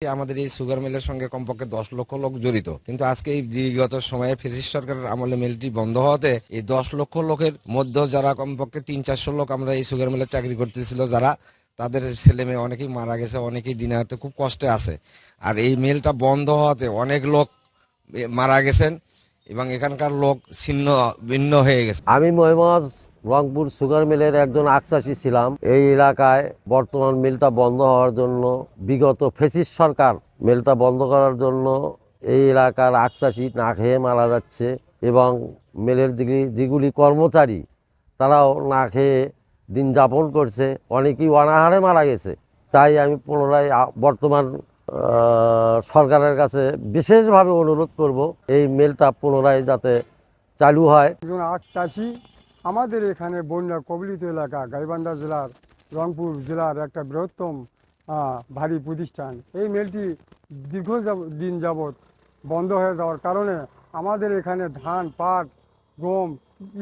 আমাদের এই সুগার মিলের সঙ্গে কমপক্ষে 10 লক্ষ লোক জড়িত, কিন্তু আজকে এই বিগত সময়ে ফ্যাসিস্ট সরকারের আমলে মিলটি বন্ধ হওয়াতে এই 10 লক্ষ লোকের মধ্যে যারা কমপক্ষে 300-400 লোক আমরা এই সুগার মিলে চাকরি করতেছিল, যারা তাদের ছেলে মেয়ে অনেকেই মারা গেছে, অনেকেই দিনে হয়তো খুব কষ্টে আছে। আর এই মিলটা বন্ধ হওয়াতে অনেক লোক মারা গেছেন এবং এখানকার লোক ছিন্ন ভিন্ন হয়ে গেছে। আমি মহিমাজ রংপুর সুগার মিলের একজন আখচাষী ছিলাম। এই এলাকায় বর্তমান মিলটা বন্ধ হওয়ার জন্য বিগত ফ্যাসিস্ট সরকার মিলটা বন্ধ করার জন্য এই এলাকার আখচাষী না খেয়ে মারা যাচ্ছে এবং মিলের যেগুলি কর্মচারী তারাও না খেয়ে দিন যাপন করছে, অনেকেই অনাহারে মারা গেছে। তাই আমি পুনরায় বর্তমান সরকারের কাছে বিশেষভাবে অনুরোধ করব এই মিলটা পুনরায় যাতে চালু হয়। একজন আখ চাষি, আমাদের এখানে বন্যা কবলিত এলাকা গাইবান্ধা জেলার রংপুর জেলার একটা বৃহত্তম ভারী প্রতিষ্ঠান। এই মিলটি দীর্ঘ দিন যাবৎ বন্ধ হয়ে যাওয়ার কারণে আমাদের এখানে ধান, পাট, গম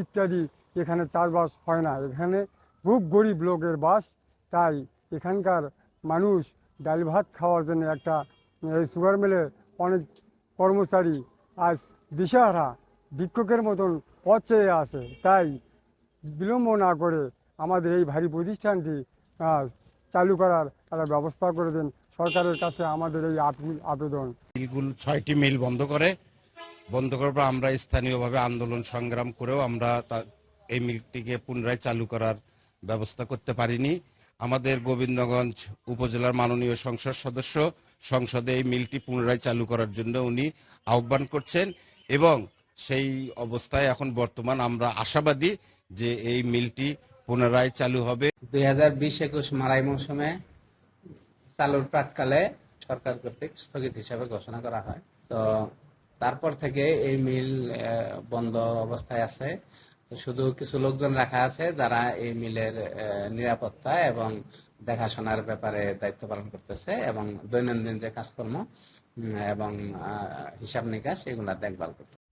ইত্যাদি এখানে চাষবাস হয় না। এখানে খুব গরিব লোকের বাস। তাই এখানকার মানুষ ডাল ভাত খাওয়ার জন্য একটা এই সুগার মিলে অনেক কর্মচারী আজ দিশেহারা ভিক্ষুকের মতন পথ চেয়ে আছে। তাই বিলম্ব না করে আমাদের এই ভারী প্রতিষ্ঠানটি চালু করার একটা ব্যবস্থা করে দেন। সরকারের কাছে আমাদের এই আবেদন। মিলগুলো 6টি মিল বন্ধ করার পর আমরা স্থানীয়ভাবে আন্দোলন সংগ্রাম করেও আমরা এই মিলটিকে পুনরায় চালু করার ব্যবস্থা করতে পারিনি। আমাদের গোবিন্দগঞ্জ উপজেলার মাননীয় সংসদ সদস্য সংসদে এই মিলটি পুনরায় চালু করার জন্য উনি আহ্বান করছেন এবং সেই অবস্থায় এখন বর্তমান আমরা আশাবাদী যে এই মিলটি পুনরায় চালু হবে। 2020-21 মারাই মৌসুমে চালুর প্রাককালে সরকার কর্তৃক স্থগিত হিসাবে ঘোষণা করা হয়। তো তারপর থেকে এই মিল বন্ধ অবস্থায় আছে। শুধু কিছু লোকজন রাখা আছে যারা এই মিলের নিরাপত্তা এবং দেখাশোনার ব্যাপারে দায়িত্ব পালন করতেছে এবং দৈনন্দিন যে কাজকর্ম এবং হিসাব নিকাশ এগুলা দেখভাল করতেছে।